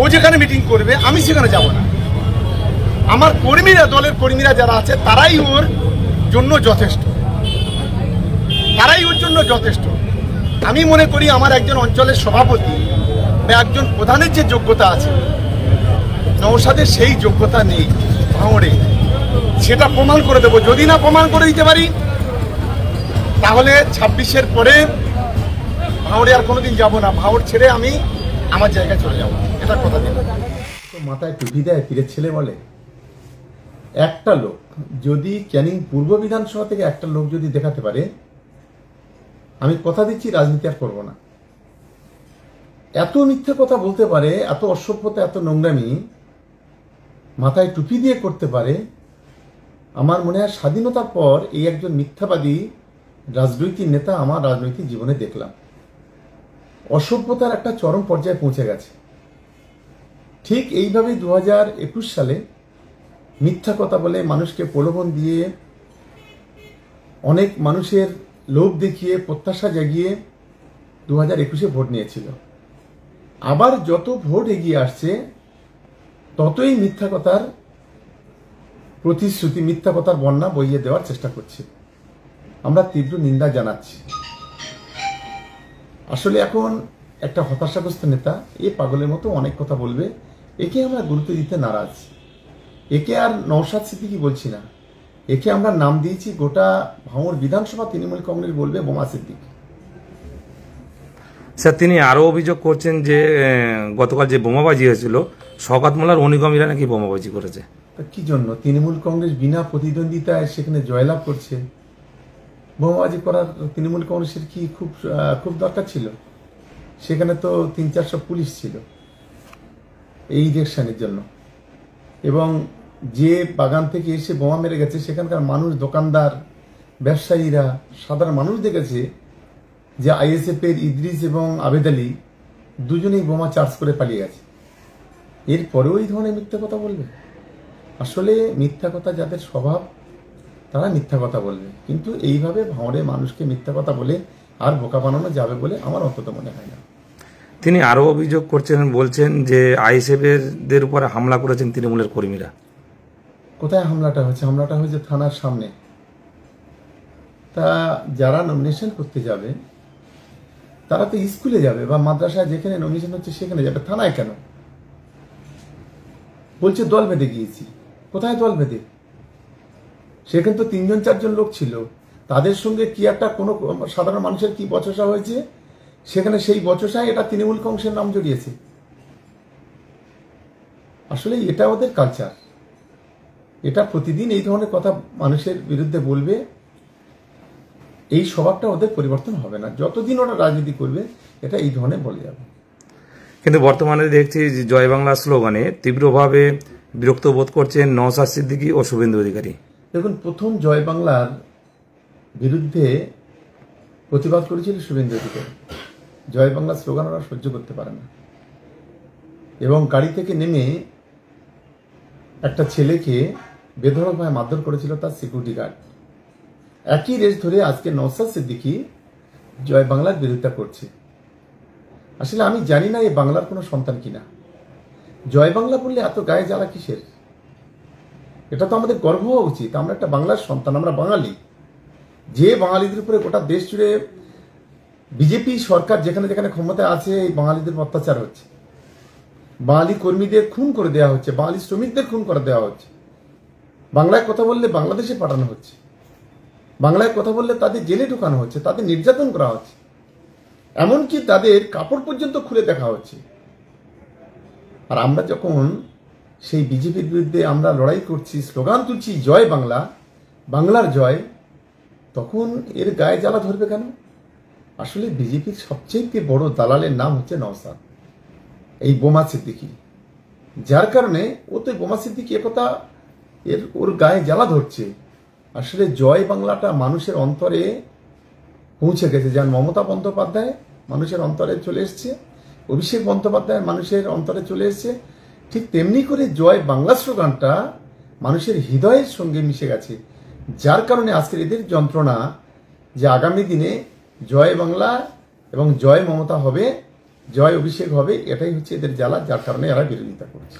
ও যেখানে মিটিং করবে আমি সেখানে যাব না। আমার কর্মীরা, দলের কর্মীরা যারা আছে তারাই ওর জন্য যথেষ্ট, তারাই ওর জন্য যথেষ্ট। আমি মনে করি আমার একজন অঞ্চলের সভাপতি বা একজন প্রধানের যে যোগ্যতা আছে, নওশাদের সেই যোগ্যতা নেই ভাঙড়ে। সেটা প্রমাণ করে দেবো। যদি না প্রমাণ করে দিতে পারি তাহলে 26-এর পরে ভাঙড়ে আর কোনোদিন যাব না। ভাঙড় ছেড়ে আমি আমার জায়গায় চলে যাব, এটা কথা দিন। মাথায় টুপি দেয় পীরের ছেলে বলে। একটা লোক যদি ক্যানিং পূর্ব বিধানসভা থেকে একটা লোক যদি দেখাতে পারে, আমি কথা দিচ্ছি রাজনীতি আর করবো না। এত মিথ্যে কথা বলতে পারে, এত অসভ্যতা, এত নোংরামি মাথায় টুপি দিয়ে করতে পারে, আমার মনে হয় স্বাধীনতার পর এই একজন মিথ্যাবাদী রাজনৈতিক নেতা আমার রাজনৈতিক জীবনে দেখলাম। অসভ্যতার একটা চরম পর্যায়ে পৌঁছে গেছে। ঠিক এইভাবে 2021 সালে মিথ্যা কথা বলে, মানুষকে প্রলোভন দিয়ে, অনেক মানুষের লোভ দেখিয়ে, প্রত্যাশা জাগিয়ে 2021-এ ভোট নিয়েছিল। আবার যত ভোট এগিয়ে আসছে ততই মিথ্যা কথার প্রতিশ্রুতি, মিথ্যা কথার বন্যা বইয়ে দেওয়ার চেষ্টা করছে। আমরা তীব্র নিন্দা জানাচ্ছি। আসলে এখন একটা হতাশাগ্রস্ত নেতা এ পাগলের মতো অনেক কথা বলবে, একে আমরা গুরুত্ব দিতে নারাজ। একে আর নওশাদ সিদ্দিকী বলছি না, একে আমরা নাম দিয়েছি গোটা ভাঙড় বিধানসভা তৃণমূল কংগ্রেস বলবে বোমা সিদ্দিক। স্যার, তিনি আরও অভিযোগ করছেন যে গতকাল যে বোমাবাজি হয়েছিল, শওকত মোল্লার অনুগামীরা নাকি বোমাবাজি করেছে। কি জন্য? তৃণমূল কংগ্রেস বিনা প্রতিদ্বন্দ্বিতায় সেখানে জয়লাভ করছে। বোমাবাজি করার তৃণমূল কংগ্রেসের কি খুব দরকার ছিল? সেখানে তো 300-400 পুলিশ ছিল এই ইলেকশনের জন্য। এবং যে বাগান থেকে এসে বোমা মেরে গেছে সেখানকার মানুষ, দোকানদার, ব্যবসায়ীরা, সাধারণ মানুষ দেখেছে যে আইএসএফ এর ইদ্রিস এবং আবেদ আলী দুজনেই বোমা চার্জ করে পালিয়ে গেছে। এরপরেও এই ধরনের মিথ্যা কথা বলবে? আসলে মিথ্যা কথা যাদের স্বভাব তারা মিথ্যা কথা বলবে, কিন্তু এইভাবে ভাঙড়ে মানুষকে মিথ্যা কথা বলে আর বোকা বানানো যাবে বলে আমার অন্তত মনে হয় না। তিনি আরও অভিযোগ করছেন, বলছেন যে আইএসএফের উপরে হামলা করেছেন তৃণমূলের কর্মীরা। কোথায় হামলাটা হয়েছে? হামলাটা হয়েছে থানার সামনে। তা যারা নমিনেশন করতে যাবে তারা তো স্কুলে যাবে বা মাদ্রাসায়, যেখানে নমিনেশন হচ্ছে সেখানে যাবে, থানায় কেন? বলছে দল বেঁধে গিয়েছি। কোথায় দল বেঁধে? সেখানে তো 3-4 লোক ছিল, তাদের সঙ্গে কি একটা কোনো সাধারণ মানুষের কি বচসা হয়েছে, সেখানে সেই বচসায় এটা তৃণমূল কংগ্রেসের নাম জড়িয়েছে। আসলে এটা ওদের কালচার, এটা প্রতিদিন এই ধরনের কথা মানুষের বিরুদ্ধে বলবে। এই স্বভাবটা ওদের পরিবর্তন হবে না, যতদিন ওরা রাজনীতি করবে এটা এই ধরনের বলে যাবে। কিন্তু বর্তমানে দেখছি যে জয় বাংলা স্লোগানে তীব্রভাবে বিরক্ত বোধ করছেন নওশাদ সিদ্দিকী ও শুভেন্দু অধিকারী। দেখুন, প্রথম জয় বাংলার বিরুদ্ধে প্রতিবাদ করেছিল শুভেন্দু অধিকারী। জয় বাংলা স্লোগান ওরা সহ্য করতে পারে না, এবং গাড়ি থেকে নেমে একটা ছেলেকে বেধড়কভাবে মারধর করেছিল তার সিকিউরিটি গার্ড। একই রেস ধরে আজকে নওশাদ সিদ্দিকী জয় বাংলার বিরোধিতা করছে। আসলে আমি জানি না এই বাংলার কোনো সন্তান কিনা। জয় বাংলা বললে এত গায়ে জ্বালা কিসের? এটা তো আমাদের গর্ব হওয়া উচিত। আমরা একটা বাংলার সন্তান, আমরা বাঙালি। যে বাঙালিদের উপরে গোটা দেশ জুড়ে বিজেপি সরকার যেখানে যেখানে ক্ষমতায় আছে, এই বাঙালিদের অত্যাচার হচ্ছে, বাঙালি কর্মীদের খুন করে দেওয়া হচ্ছে, বাঙালি শ্রমিকদের খুন করে দেওয়া হচ্ছে। বাংলায় কথা বললে বাংলাদেশে পাঠানো হচ্ছে, বাংলায় কথা বললে তাদের জেলে ঢোকানো হচ্ছে, তাদের নির্যাতন করা হচ্ছে, এমনকি তাদের কাপড় পর্যন্ত খুলে দেখা হচ্ছে। আর আমরা যখন সেই বিজেপির বিরুদ্ধে আমরা লড়াই করছি, স্লোগান তুলছি জয় বাংলা, বাংলার জয়, তখন এর গায়ে জ্বালা ধরবে কেন? আসলে বিজেপির সবচেয়ে বড় দালালের নাম হচ্ছে নওশাদ, এই বোমা সিদ্দিকী। যার কারণে ও তো বোমা সিদ্দিকী একথা ওর গায়ে জ্বালা ধরছে। আসলে জয় বাংলাটা মানুষের অন্তরে পৌঁছে গেছে। যেমন মমতা বন্দ্যোপাধ্যায় মানুষের অন্তরে চলে এসছে, অভিষেক বন্দ্যোপাধ্যায় মানুষের অন্তরে চলে এসছে, ঠিক তেমনি করে জয় বাংলা স্লোগানটা মানুষের হৃদয়ের সঙ্গে মিশে গেছে। যার কারণে আজকের এদের যন্ত্রণা যে আগামী দিনে জয় বাংলা এবং জয় মমতা হবে, জয় অভিষেক হবে, এটাই হচ্ছে এদের জ্বালা, যার কারণে এরা বিরোধিতা করছে।